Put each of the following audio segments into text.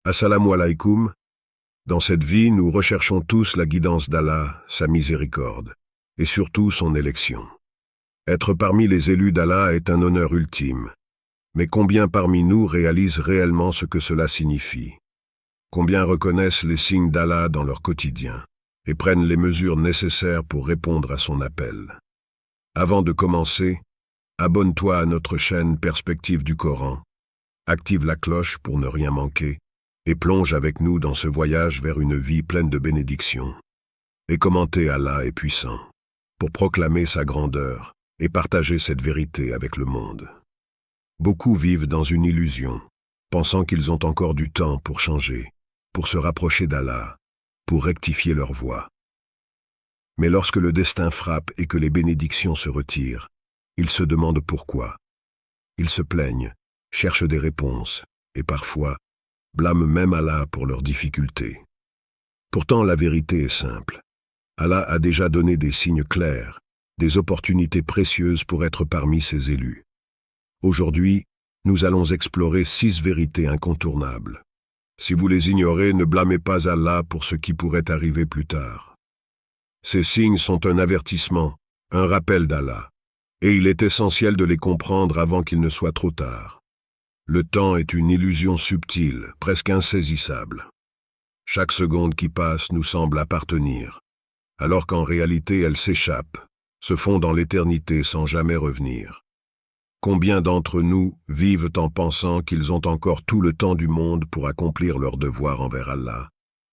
Assalamu alaikum. Dans cette vie, nous recherchons tous la guidance d'Allah, sa miséricorde, et surtout son élection. Être parmi les élus d'Allah est un honneur ultime. Mais combien parmi nous réalisent réellement ce que cela signifie? Combien reconnaissent les signes d'Allah dans leur quotidien et prennent les mesures nécessaires pour répondre à son appel? Avant de commencer, abonne-toi à notre chaîne Perspective du Coran, active la cloche pour ne rien manquer et plonge avec nous dans ce voyage vers une vie pleine de bénédictions. Et commenter Allah est puissant pour proclamer sa grandeur et partager cette vérité avec le monde. Beaucoup vivent dans une illusion, pensant qu'ils ont encore du temps pour changer, pour se rapprocher d'Allah, pour rectifier leur voie. Mais lorsque le destin frappe et que les bénédictions se retirent, ils se demandent pourquoi. Ils se plaignent, cherchent des réponses, et parfois blâment même Allah pour leurs difficultés. Pourtant, la vérité est simple. Allah a déjà donné des signes clairs, des opportunités précieuses pour être parmi ses élus. Aujourd'hui, nous allons explorer 6 vérités incontournables. Si vous les ignorez, ne blâmez pas Allah pour ce qui pourrait arriver plus tard. Ces signes sont un avertissement, un rappel d'Allah, et il est essentiel de les comprendre avant qu'il ne soit trop tard. Le temps est une illusion subtile, presque insaisissable. Chaque seconde qui passe nous semble appartenir, alors qu'en réalité elle s'échappe, se fond dans l'éternité sans jamais revenir. Combien d'entre nous vivent en pensant qu'ils ont encore tout le temps du monde pour accomplir leur devoir envers Allah,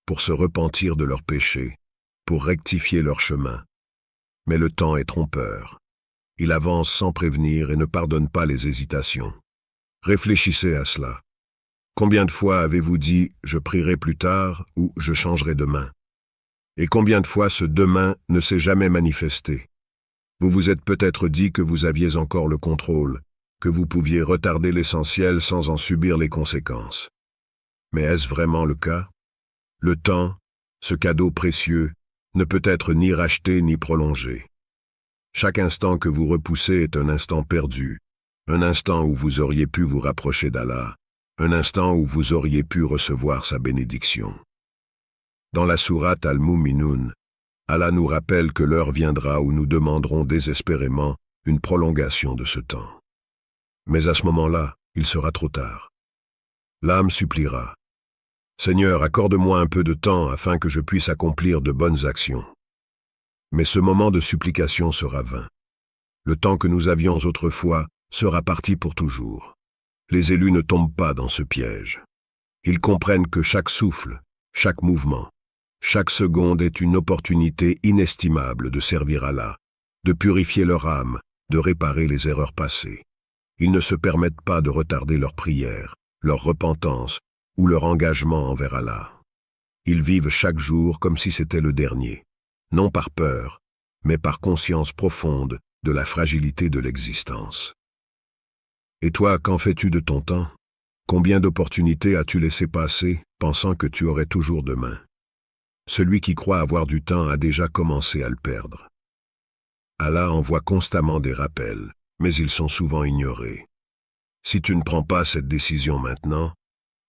pour se repentir de leurs péchés, pour rectifier leur chemin. Mais le temps est trompeur. Il avance sans prévenir et ne pardonne pas les hésitations. Réfléchissez à cela. Combien de fois avez-vous dit « je prierai plus tard » ou « je changerai demain » ? Et combien de fois ce « demain » ne s'est jamais manifesté ? Vous vous êtes peut-être dit que vous aviez encore le contrôle, que vous pouviez retarder l'essentiel sans en subir les conséquences. Mais est-ce vraiment le cas? Le temps, ce cadeau précieux, ne peut être ni racheté ni prolongé. Chaque instant que vous repoussez est un instant perdu, un instant où vous auriez pu vous rapprocher d'Allah, un instant où vous auriez pu recevoir sa bénédiction. Dans la sourate Al-Mu'minun, Allah nous rappelle que l'heure viendra où nous demanderons désespérément une prolongation de ce temps. Mais à ce moment-là, il sera trop tard. L'âme suppliera. Seigneur, accorde-moi un peu de temps afin que je puisse accomplir de bonnes actions. Mais ce moment de supplication sera vain. Le temps que nous avions autrefois sera parti pour toujours. Les élus ne tombent pas dans ce piège. Ils comprennent que chaque souffle, chaque mouvement, chaque seconde est une opportunité inestimable de servir Allah, de purifier leur âme, de réparer les erreurs passées. Ils ne se permettent pas de retarder leur prière, leur repentance ou leur engagement envers Allah. Ils vivent chaque jour comme si c'était le dernier, non par peur, mais par conscience profonde de la fragilité de l'existence. Et toi, qu'en fais-tu de ton temps? Combien d'opportunités as-tu laissé passer, pensant que tu aurais toujours demain? Celui qui croit avoir du temps a déjà commencé à le perdre. Allah envoie constamment des rappels, mais ils sont souvent ignorés. Si tu ne prends pas cette décision maintenant,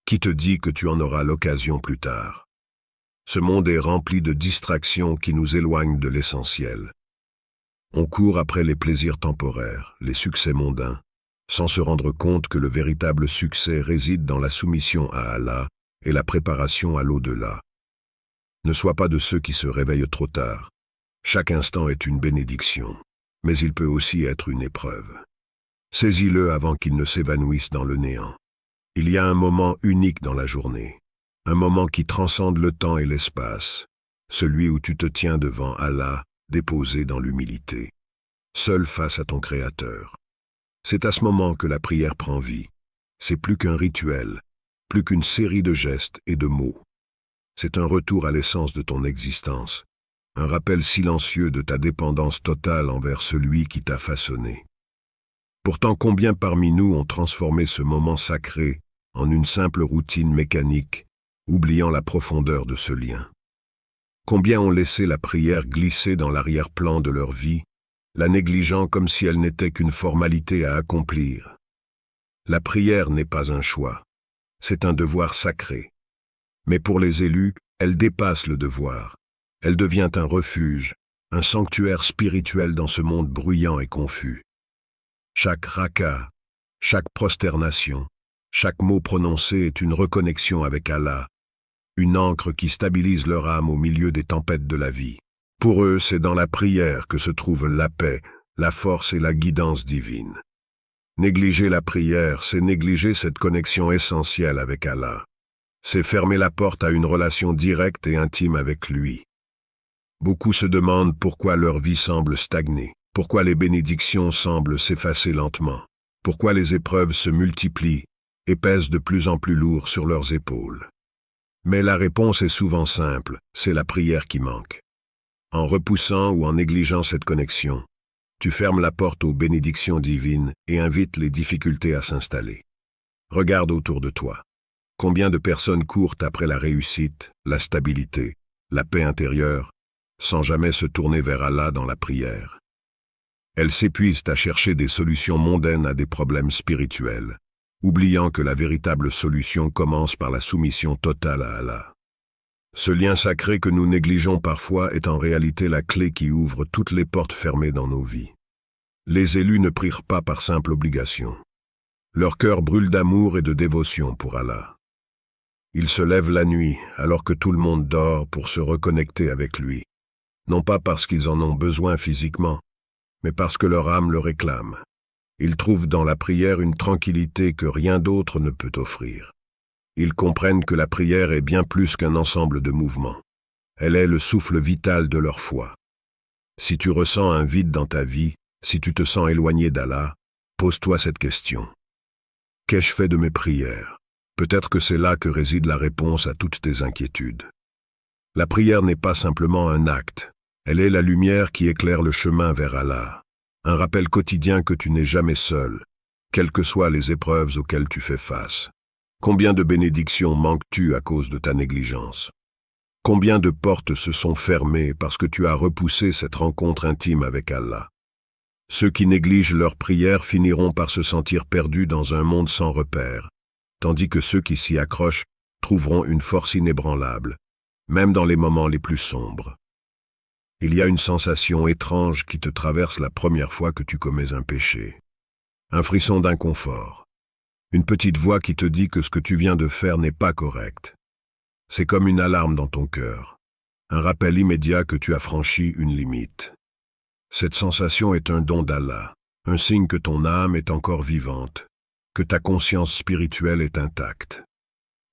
qui te dit que tu en auras l'occasion plus tard? Ce monde est rempli de distractions qui nous éloignent de l'essentiel. On court après les plaisirs temporaires, les succès mondains, sans se rendre compte que le véritable succès réside dans la soumission à Allah et la préparation à l'au-delà. Ne sois pas de ceux qui se réveillent trop tard. Chaque instant est une bénédiction, mais il peut aussi être une épreuve. Saisis-le avant qu'il ne s'évanouisse dans le néant. Il y a un moment unique dans la journée, un moment qui transcende le temps et l'espace, celui où tu te tiens devant Allah, déposé dans l'humilité, seul face à ton Créateur. C'est à ce moment que la prière prend vie. C'est plus qu'un rituel, plus qu'une série de gestes et de mots. C'est un retour à l'essence de ton existence, un rappel silencieux de ta dépendance totale envers celui qui t'a façonné. Pourtant, combien parmi nous ont transformé ce moment sacré en une simple routine mécanique, oubliant la profondeur de ce lien? Combien ont laissé la prière glisser dans l'arrière-plan de leur vie, la négligeant comme si elle n'était qu'une formalité à accomplir? La prière n'est pas un choix, c'est un devoir sacré, Mais pour les élus, elle dépasse le devoir. Elle devient un refuge, un sanctuaire spirituel dans ce monde bruyant et confus. Chaque raka, chaque prosternation, chaque mot prononcé est une reconnexion avec Allah, une ancre qui stabilise leur âme au milieu des tempêtes de la vie. Pour eux, c'est dans la prière que se trouvent la paix, la force et la guidance divine. Négliger la prière, c'est négliger cette connexion essentielle avec Allah. C'est fermer la porte à une relation directe et intime avec lui. Beaucoup se demandent pourquoi leur vie semble stagner, pourquoi les bénédictions semblent s'effacer lentement, pourquoi les épreuves se multiplient et pèsent de plus en plus lourd sur leurs épaules. Mais la réponse est souvent simple, c'est la prière qui manque. En repoussant ou en négligeant cette connexion, tu fermes la porte aux bénédictions divines et invites les difficultés à s'installer. Regarde autour de toi. Combien de personnes courent après la réussite, la stabilité, la paix intérieure, sans jamais se tourner vers Allah dans la prière. Elles s'épuisent à chercher des solutions mondaines à des problèmes spirituels, oubliant que la véritable solution commence par la soumission totale à Allah. Ce lien sacré que nous négligeons parfois est en réalité la clé qui ouvre toutes les portes fermées dans nos vies. Les élus ne prient pas par simple obligation. Leur cœur brûle d'amour et de dévotion pour Allah. Ils se lèvent la nuit alors que tout le monde dort pour se reconnecter avec lui, non pas parce qu'ils en ont besoin physiquement, mais parce que leur âme le réclame. Ils trouvent dans la prière une tranquillité que rien d'autre ne peut offrir. Ils comprennent que la prière est bien plus qu'un ensemble de mouvements. Elle est le souffle vital de leur foi. Si tu ressens un vide dans ta vie, si tu te sens éloigné d'Allah, pose-toi cette question. Qu'ai-je fait de mes prières? Peut-être que c'est là que réside la réponse à toutes tes inquiétudes. La prière n'est pas simplement un acte, elle est la lumière qui éclaire le chemin vers Allah. Un rappel quotidien que tu n'es jamais seul, quelles que soient les épreuves auxquelles tu fais face. Combien de bénédictions manques-tu à cause de ta négligence? Combien de portes se sont fermées parce que tu as repoussé cette rencontre intime avec Allah? Ceux qui négligent leurs prières finiront par se sentir perdus dans un monde sans repère, tandis que ceux qui s'y accrochent trouveront une force inébranlable, même dans les moments les plus sombres. Il y a une sensation étrange qui te traverse la première fois que tu commets un péché. Un frisson d'inconfort. Une petite voix qui te dit que ce que tu viens de faire n'est pas correct. C'est comme une alarme dans ton cœur. Un rappel immédiat que tu as franchi une limite. Cette sensation est un don d'Allah, un signe que ton âme est encore vivante, que ta conscience spirituelle est intacte.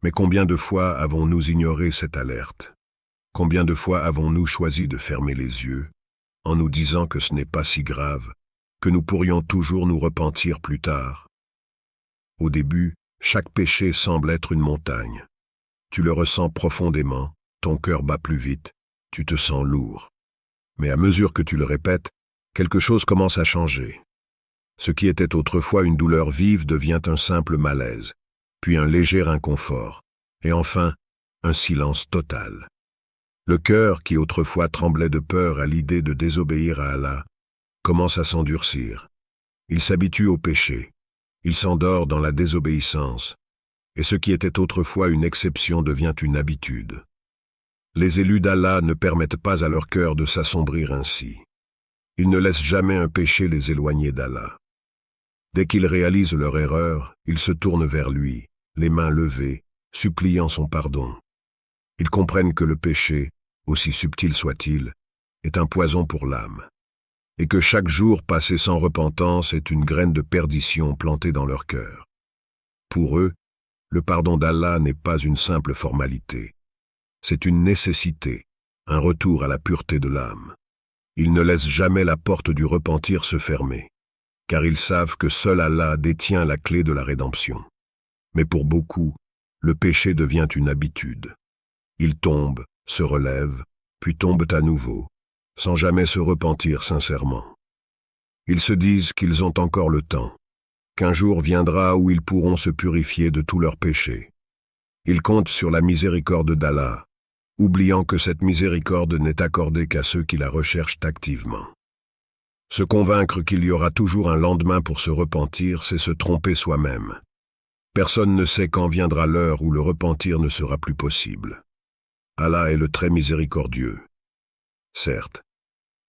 Mais combien de fois avons-nous ignoré cette alerte? Combien de fois avons-nous choisi de fermer les yeux, en nous disant que ce n'est pas si grave, que nous pourrions toujours nous repentir plus tard? Au début, chaque péché semble être une montagne. Tu le ressens profondément, ton cœur bat plus vite, tu te sens lourd. Mais à mesure que tu le répètes, quelque chose commence à changer. Ce qui était autrefois une douleur vive devient un simple malaise, puis un léger inconfort, et enfin, un silence total. Le cœur, qui autrefois tremblait de peur à l'idée de désobéir à Allah, commence à s'endurcir. Il s'habitue au péché. Il s'endort dans la désobéissance, et ce qui était autrefois une exception devient une habitude. Les élus d'Allah ne permettent pas à leur cœur de s'assombrir ainsi. Ils ne laissent jamais un péché les éloigner d'Allah. Dès qu'ils réalisent leur erreur, ils se tournent vers lui, les mains levées, suppliant son pardon. Ils comprennent que le péché, aussi subtil soit-il, est un poison pour l'âme, et que chaque jour passé sans repentance est une graine de perdition plantée dans leur cœur. Pour eux, le pardon d'Allah n'est pas une simple formalité. C'est une nécessité, un retour à la pureté de l'âme. Ils ne laissent jamais la porte du repentir se fermer, car ils savent que seul Allah détient la clé de la rédemption. Mais pour beaucoup, le péché devient une habitude. Ils tombent, se relèvent, puis tombent à nouveau, sans jamais se repentir sincèrement. Ils se disent qu'ils ont encore le temps, qu'un jour viendra où ils pourront se purifier de tous leurs péchés. Ils comptent sur la miséricorde d'Allah, oubliant que cette miséricorde n'est accordée qu'à ceux qui la recherchent activement. Se convaincre qu'il y aura toujours un lendemain pour se repentir, c'est se tromper soi-même. Personne ne sait quand viendra l'heure où le repentir ne sera plus possible. Allah est le très miséricordieux. Certes,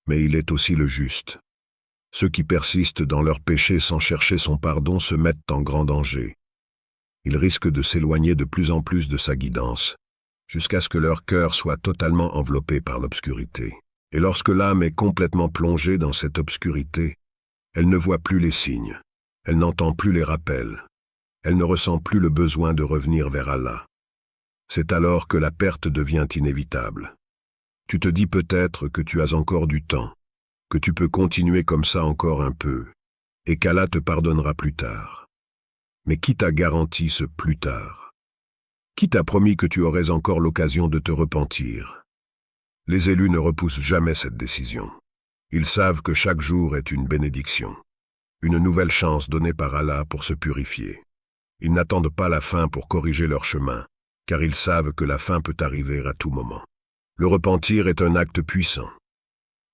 mais il est aussi le juste. Ceux qui persistent dans leurs péchés sans chercher son pardon se mettent en grand danger. Ils risquent de s'éloigner de plus en plus de sa guidance, jusqu'à ce que leur cœur soit totalement enveloppé par l'obscurité. Et lorsque l'âme est complètement plongée dans cette obscurité, elle ne voit plus les signes, elle n'entend plus les rappels, elle ne ressent plus le besoin de revenir vers Allah. C'est alors que la perte devient inévitable. Tu te dis peut-être que tu as encore du temps, que tu peux continuer comme ça encore un peu, et qu'Allah te pardonnera plus tard. Mais qui t'a garanti ce plus tard? Qui t'a promis que tu aurais encore l'occasion de te repentir? Les élus ne repoussent jamais cette décision. Ils savent que chaque jour est une bénédiction, une nouvelle chance donnée par Allah pour se purifier. Ils n'attendent pas la fin pour corriger leur chemin, car ils savent que la fin peut arriver à tout moment. Le repentir est un acte puissant.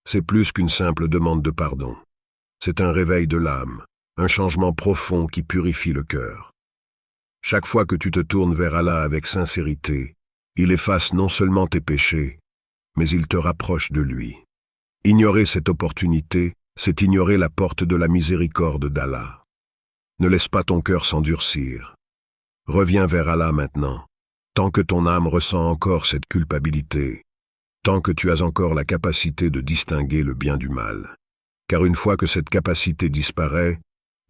C'est plus qu'une simple demande de pardon. C'est un réveil de l'âme, un changement profond qui purifie le cœur. Chaque fois que tu te tournes vers Allah avec sincérité, il efface non seulement tes péchés, mais il te rapproche de lui. Ignorer cette opportunité, c'est ignorer la porte de la miséricorde d'Allah. Ne laisse pas ton cœur s'endurcir. Reviens vers Allah maintenant, tant que ton âme ressent encore cette culpabilité, tant que tu as encore la capacité de distinguer le bien du mal. Car une fois que cette capacité disparaît,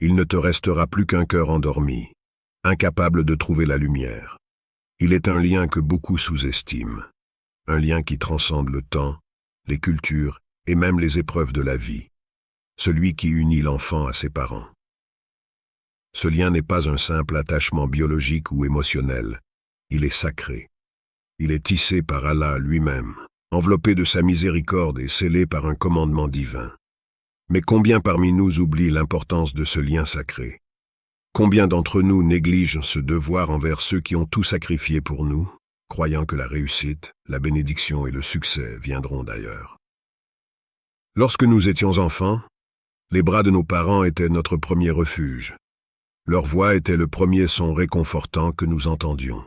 il ne te restera plus qu'un cœur endormi, incapable de trouver la lumière. Il est un lien que beaucoup sous-estiment, un lien qui transcende le temps, les cultures et même les épreuves de la vie, celui qui unit l'enfant à ses parents. Ce lien n'est pas un simple attachement biologique ou émotionnel, il est sacré. Il est tissé par Allah lui-même, enveloppé de sa miséricorde et scellé par un commandement divin. Mais combien parmi nous oublient l'importance de ce lien sacré? Combien d'entre nous négligent ce devoir envers ceux qui ont tout sacrifié pour nous, croyant que la réussite, la bénédiction et le succès viendront d'ailleurs? Lorsque nous étions enfants, les bras de nos parents étaient notre premier refuge. Leur voix était le premier son réconfortant que nous entendions.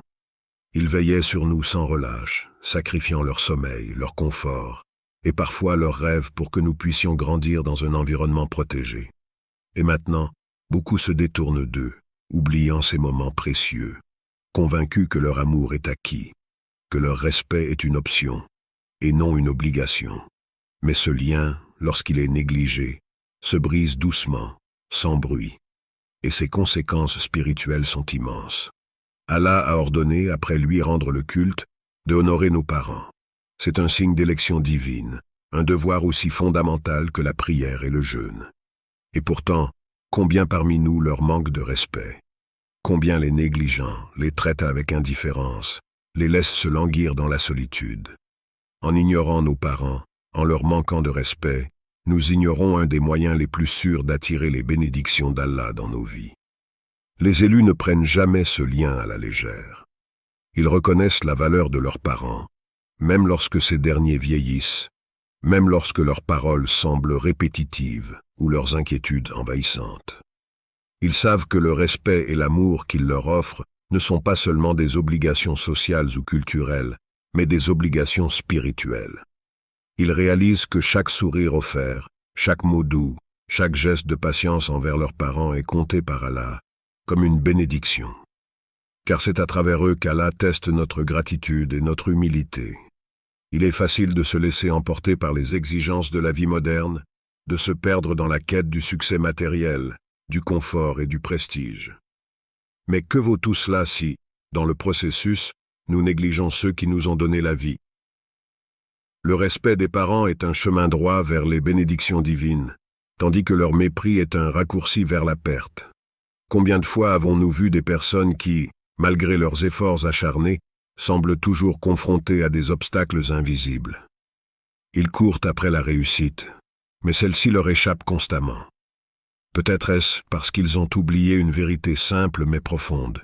Ils veillaient sur nous sans relâche, sacrifiant leur sommeil, leur confort, et parfois leurs rêves pour que nous puissions grandir dans un environnement protégé. Et maintenant, beaucoup se détournent d'eux, oubliant ces moments précieux, convaincus que leur amour est acquis, que leur respect est une option, et non une obligation. Mais ce lien, lorsqu'il est négligé, se brise doucement, sans bruit, et ses conséquences spirituelles sont immenses. Allah a ordonné, après lui rendre le culte, de honorer nos parents. C'est un signe d'élection divine, un devoir aussi fondamental que la prière et le jeûne. Et pourtant, combien parmi nous leur manquent de respect? Combien les négligents, les traitent avec indifférence, les laissent se languir dans la solitude? En ignorant nos parents, en leur manquant de respect, nous ignorons un des moyens les plus sûrs d'attirer les bénédictions d'Allah dans nos vies. Les élus ne prennent jamais ce lien à la légère. Ils reconnaissent la valeur de leurs parents, même lorsque ces derniers vieillissent, même lorsque leurs paroles semblent répétitives ou leurs inquiétudes envahissantes. Ils savent que le respect et l'amour qu'ils leur offrent ne sont pas seulement des obligations sociales ou culturelles, mais des obligations spirituelles. Ils réalisent que chaque sourire offert, chaque mot doux, chaque geste de patience envers leurs parents est compté par Allah comme une bénédiction. Car c'est à travers eux qu'Allah teste notre gratitude et notre humilité. Il est facile de se laisser emporter par les exigences de la vie moderne, de se perdre dans la quête du succès matériel, du confort et du prestige. Mais que vaut tout cela si, dans le processus, nous négligeons ceux qui nous ont donné la vie? Le respect des parents est un chemin droit vers les bénédictions divines, tandis que leur mépris est un raccourci vers la perte. Combien de fois avons-nous vu des personnes qui, malgré leurs efforts acharnés, semblent toujours confrontées à des obstacles invisibles? Ils courent après la réussite, mais celle-ci leur échappe constamment. Peut-être est-ce parce qu'ils ont oublié une vérité simple mais profonde.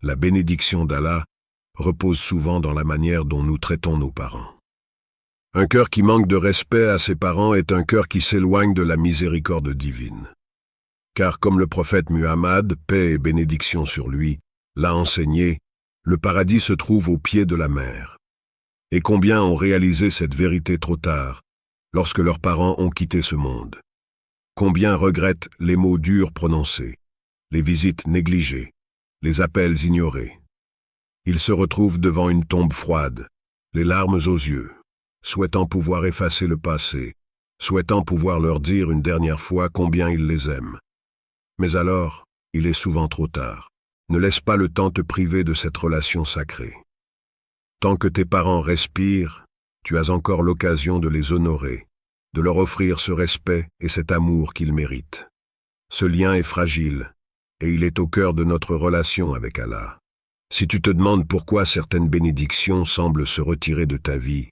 La bénédiction d'Allah repose souvent dans la manière dont nous traitons nos parents. Un cœur qui manque de respect à ses parents est un cœur qui s'éloigne de la miséricorde divine. Car comme le prophète Muhammad, paix et bénédiction sur lui, l'a enseigné, le paradis se trouve au pied de la mer. Et combien ont réalisé cette vérité trop tard, lorsque leurs parents ont quitté ce monde. Combien regrettent les mots durs prononcés, les visites négligées, les appels ignorés. Ils se retrouvent devant une tombe froide, les larmes aux yeux, souhaitant pouvoir effacer le passé, souhaitant pouvoir leur dire une dernière fois combien ils les aiment. Mais alors, il est souvent trop tard. Ne laisse pas le temps te priver de cette relation sacrée. Tant que tes parents respirent, tu as encore l'occasion de les honorer, de leur offrir ce respect et cet amour qu'ils méritent. Ce lien est fragile, et il est au cœur de notre relation avec Allah. Si tu te demandes pourquoi certaines bénédictions semblent se retirer de ta vie,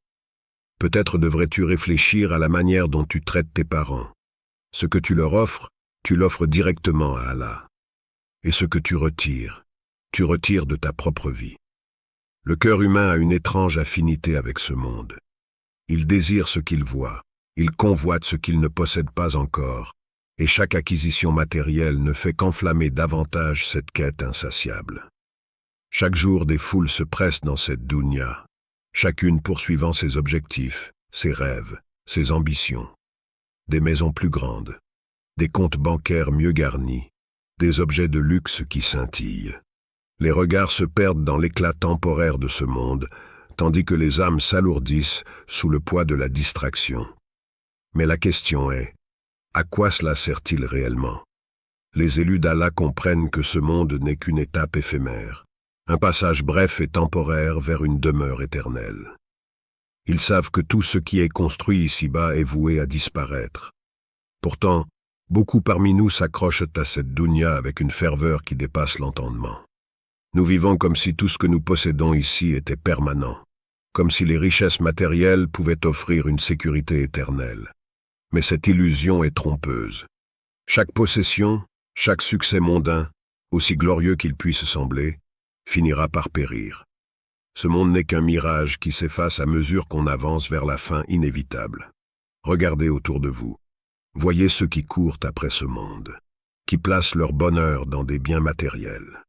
peut-être devrais-tu réfléchir à la manière dont tu traites tes parents. Ce que tu leur offres, tu l'offres directement à Allah. Et ce que tu retires de ta propre vie. Le cœur humain a une étrange affinité avec ce monde. Il désire ce qu'il voit, il convoite ce qu'il ne possède pas encore, et chaque acquisition matérielle ne fait qu'enflammer davantage cette quête insatiable. Chaque jour, des foules se pressent dans cette dunya, chacune poursuivant ses objectifs, ses rêves, ses ambitions. Des maisons plus grandes, des comptes bancaires mieux garnis, des objets de luxe qui scintillent. Les regards se perdent dans l'éclat temporaire de ce monde, tandis que les âmes s'alourdissent sous le poids de la distraction. Mais la question est, à quoi cela sert-il réellement? Les élus d'Allah comprennent que ce monde n'est qu'une étape éphémère, un passage bref et temporaire vers une demeure éternelle. Ils savent que tout ce qui est construit ici-bas est voué à disparaître. Pourtant, beaucoup parmi nous s'accrochent à cette dunya avec une ferveur qui dépasse l'entendement. Nous vivons comme si tout ce que nous possédons ici était permanent, comme si les richesses matérielles pouvaient offrir une sécurité éternelle. Mais cette illusion est trompeuse. Chaque possession, chaque succès mondain, aussi glorieux qu'il puisse sembler, finira par périr. Ce monde n'est qu'un mirage qui s'efface à mesure qu'on avance vers la fin inévitable. Regardez autour de vous. Voyez ceux qui courent après ce monde, qui placent leur bonheur dans des biens matériels.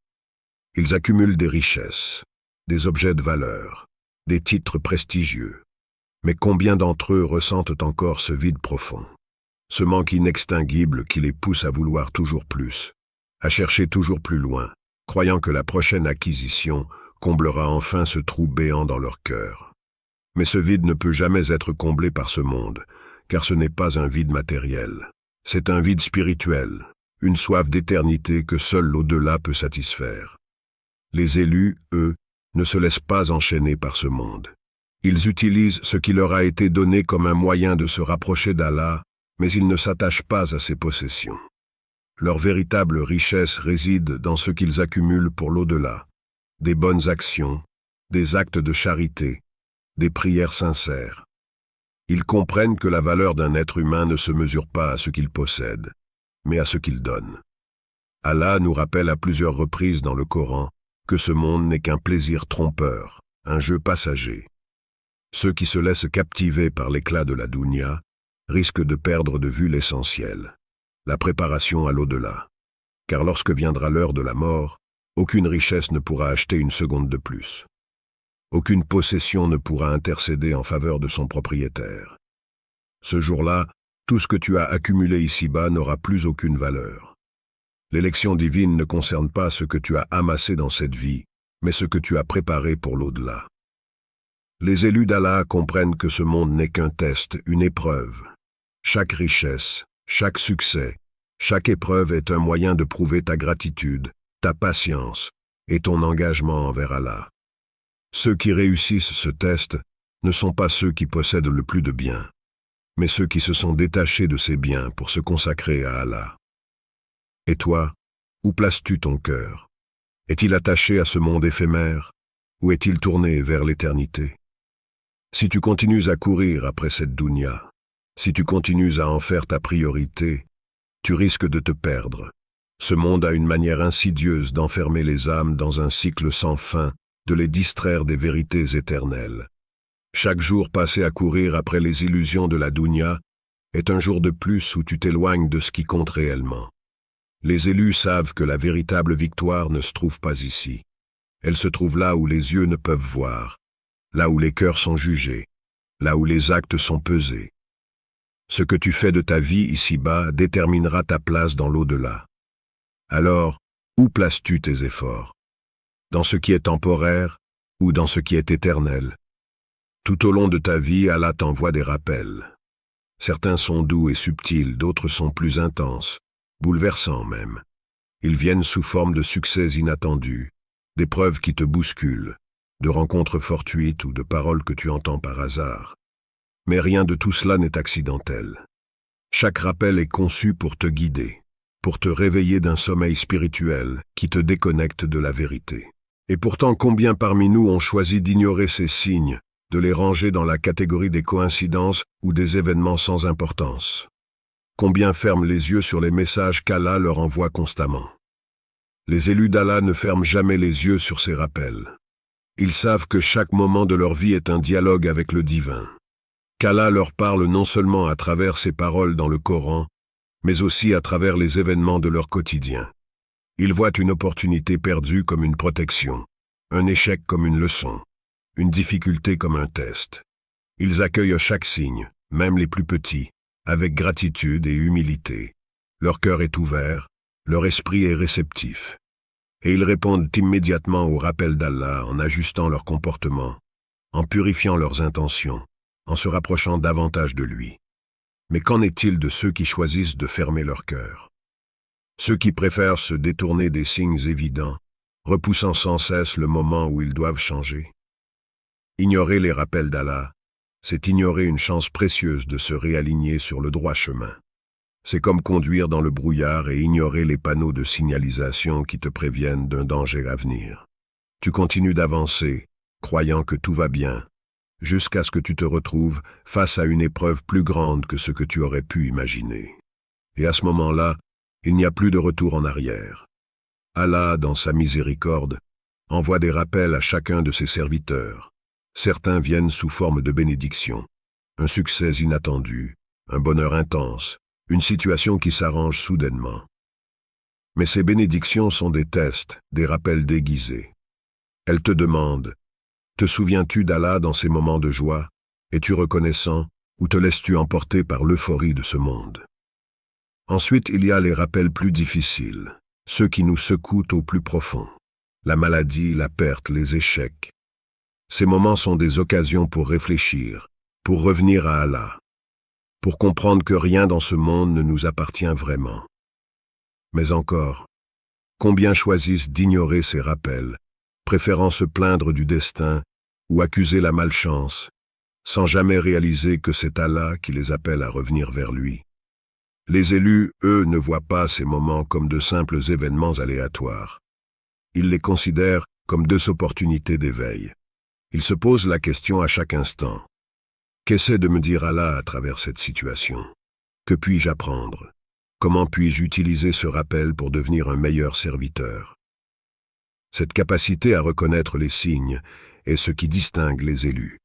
Ils accumulent des richesses, des objets de valeur, des titres prestigieux. Mais combien d'entre eux ressentent encore ce vide profond, ce manque inextinguible qui les pousse à vouloir toujours plus, à chercher toujours plus loin, croyant que la prochaine acquisition comblera enfin ce trou béant dans leur cœur. Mais ce vide ne peut jamais être comblé par ce monde, car ce n'est pas un vide matériel. C'est un vide spirituel, une soif d'éternité que seul l'au-delà peut satisfaire. Les élus, eux, ne se laissent pas enchaîner par ce monde. Ils utilisent ce qui leur a été donné comme un moyen de se rapprocher d'Allah, mais ils ne s'attachent pas à ses possessions. Leur véritable richesse réside dans ce qu'ils accumulent pour l'au-delà, des bonnes actions, des actes de charité, des prières sincères. Ils comprennent que la valeur d'un être humain ne se mesure pas à ce qu'il possède, mais à ce qu'il donne. Allah nous rappelle à plusieurs reprises dans le Coran que ce monde n'est qu'un plaisir trompeur, un jeu passager. Ceux qui se laissent captiver par l'éclat de la dunya risquent de perdre de vue l'essentiel, la préparation à l'au-delà. Car lorsque viendra l'heure de la mort, aucune richesse ne pourra acheter une seconde de plus. Aucune possession ne pourra intercéder en faveur de son propriétaire. Ce jour-là, tout ce que tu as accumulé ici-bas n'aura plus aucune valeur. L'élection divine ne concerne pas ce que tu as amassé dans cette vie, mais ce que tu as préparé pour l'au-delà. Les élus d'Allah comprennent que ce monde n'est qu'un test, une épreuve. Chaque richesse, chaque succès, chaque épreuve est un moyen de prouver ta gratitude, ta patience et ton engagement envers Allah. Ceux qui réussissent ce test ne sont pas ceux qui possèdent le plus de biens, mais ceux qui se sont détachés de ces biens pour se consacrer à Allah. Et toi, où places-tu ton cœur? Est-il attaché à ce monde éphémère, ou est-il tourné vers l'éternité? Si tu continues à courir après cette dunya, si tu continues à en faire ta priorité, tu risques de te perdre. Ce monde a une manière insidieuse d'enfermer les âmes dans un cycle sans fin, de les distraire des vérités éternelles. Chaque jour passé à courir après les illusions de la dunya est un jour de plus où tu t'éloignes de ce qui compte réellement. Les élus savent que la véritable victoire ne se trouve pas ici. Elle se trouve là où les yeux ne peuvent voir, là où les cœurs sont jugés, là où les actes sont pesés. Ce que tu fais de ta vie ici-bas déterminera ta place dans l'au-delà. Alors, où places-tu tes efforts? Dans ce qui est temporaire ou dans ce qui est éternel? Tout au long de ta vie, Allah t'envoie des rappels. Certains sont doux et subtils, d'autres sont plus intenses, bouleversants même. Ils viennent sous forme de succès inattendus, d'épreuves qui te bousculent, de rencontres fortuites ou de paroles que tu entends par hasard. Mais rien de tout cela n'est accidentel. Chaque rappel est conçu pour te guider, pour te réveiller d'un sommeil spirituel qui te déconnecte de la vérité. Et pourtant, combien parmi nous ont choisi d'ignorer ces signes, de les ranger dans la catégorie des coïncidences ou des événements sans importance? Combien ferment les yeux sur les messages qu'Allah leur envoie constamment? Les élus d'Allah ne ferment jamais les yeux sur ces rappels. Ils savent que chaque moment de leur vie est un dialogue avec le divin. Qu'Allah leur parle non seulement à travers ses paroles dans le Coran, mais aussi à travers les événements de leur quotidien. Ils voient une opportunité perdue comme une protection, un échec comme une leçon, une difficulté comme un test. Ils accueillent chaque signe, même les plus petits, avec gratitude et humilité. Leur cœur est ouvert, leur esprit est réceptif. Et ils répondent immédiatement au rappel d'Allah en ajustant leur comportement, en purifiant leurs intentions, en se rapprochant davantage de lui. Mais qu'en est-il de ceux qui choisissent de fermer leur cœur? Ceux qui préfèrent se détourner des signes évidents, repoussant sans cesse le moment où ils doivent changer? Ignorer les rappels d'Allah, c'est ignorer une chance précieuse de se réaligner sur le droit chemin. C'est comme conduire dans le brouillard et ignorer les panneaux de signalisation qui te préviennent d'un danger à venir. Tu continues d'avancer, croyant que tout va bien, jusqu'à ce que tu te retrouves face à une épreuve plus grande que ce que tu aurais pu imaginer. Et à ce moment-là, il n'y a plus de retour en arrière. Allah, dans sa miséricorde, envoie des rappels à chacun de ses serviteurs. Certains viennent sous forme de bénédiction, un succès inattendu, un bonheur intense, une situation qui s'arrange soudainement. Mais ces bénédictions sont des tests, des rappels déguisés. Elles te demandent: te souviens-tu d'Allah dans ces moments de joie? Es-tu reconnaissant ou te laisses-tu emporter par l'euphorie de ce monde? Ensuite, il y a les rappels plus difficiles, ceux qui nous secouent au plus profond. La maladie, la perte, les échecs. Ces moments sont des occasions pour réfléchir, pour revenir à Allah, pour comprendre que rien dans ce monde ne nous appartient vraiment. Mais encore, combien choisissent d'ignorer ces rappels, préférant se plaindre du destin ou accuser la malchance, sans jamais réaliser que c'est Allah qui les appelle à revenir vers lui. Les élus, eux, ne voient pas ces moments comme de simples événements aléatoires. Ils les considèrent comme deux opportunités d'éveil. Ils se posent la question à chaque instant. Qu'essaie de me dire Allah à travers cette situation? Que puis-je apprendre? Comment puis-je utiliser ce rappel pour devenir un meilleur serviteur? Cette capacité à reconnaître les signes est ce qui distingue les élus.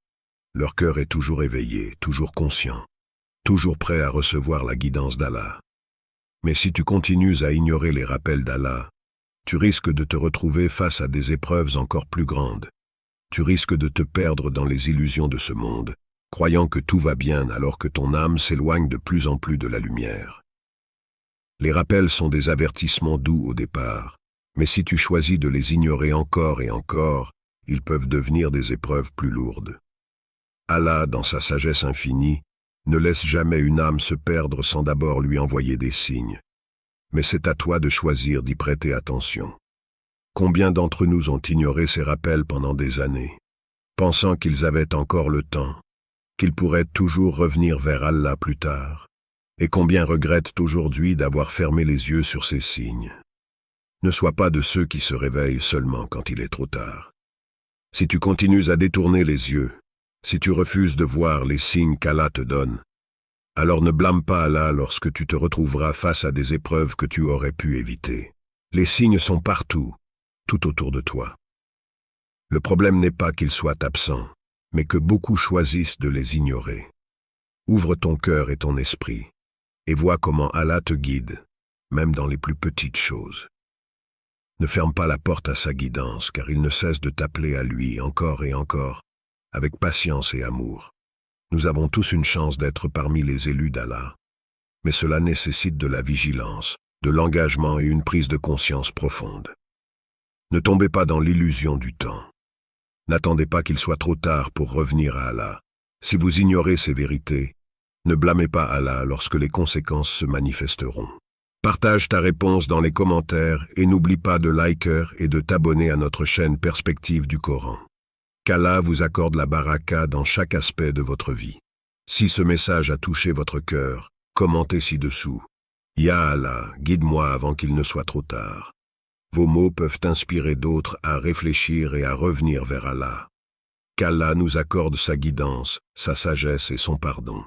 Leur cœur est toujours éveillé, toujours conscient, toujours prêt à recevoir la guidance d'Allah. Mais si tu continues à ignorer les rappels d'Allah, tu risques de te retrouver face à des épreuves encore plus grandes. Tu risques de te perdre dans les illusions de ce monde, croyant que tout va bien alors que ton âme s'éloigne de plus en plus de la lumière. Les rappels sont des avertissements doux au départ, mais si tu choisis de les ignorer encore et encore, ils peuvent devenir des épreuves plus lourdes. Allah, dans sa sagesse infinie, ne laisse jamais une âme se perdre sans d'abord lui envoyer des signes. Mais c'est à toi de choisir d'y prêter attention. Combien d'entre nous ont ignoré ces rappels pendant des années, pensant qu'ils avaient encore le temps, qu'ils pourraient toujours revenir vers Allah plus tard, et combien regrettent aujourd'hui d'avoir fermé les yeux sur ces signes. Ne sois pas de ceux qui se réveillent seulement quand il est trop tard. Si tu continues à détourner les yeux, si tu refuses de voir les signes qu'Allah te donne, alors ne blâme pas Allah lorsque tu te retrouveras face à des épreuves que tu aurais pu éviter. Les signes sont partout, tout autour de toi. Le problème n'est pas qu'ils soient absents, mais que beaucoup choisissent de les ignorer. Ouvre ton cœur et ton esprit, et vois comment Allah te guide, même dans les plus petites choses. Ne ferme pas la porte à sa guidance, car il ne cesse de t'appeler à lui encore et encore, avec patience et amour. Nous avons tous une chance d'être parmi les élus d'Allah, mais cela nécessite de la vigilance, de l'engagement et une prise de conscience profonde. Ne tombez pas dans l'illusion du temps. N'attendez pas qu'il soit trop tard pour revenir à Allah. Si vous ignorez ces vérités, ne blâmez pas Allah lorsque les conséquences se manifesteront. Partage ta réponse dans les commentaires et n'oublie pas de liker et de t'abonner à notre chaîne Perspective du Coran. Qu'Allah vous accorde la baraka dans chaque aspect de votre vie. Si ce message a touché votre cœur, commentez ci-dessous. Ya Allah, guide-moi avant qu'il ne soit trop tard. Vos mots peuvent inspirer d'autres à réfléchir et à revenir vers Allah. Qu'Allah nous accorde sa guidance, sa sagesse et son pardon.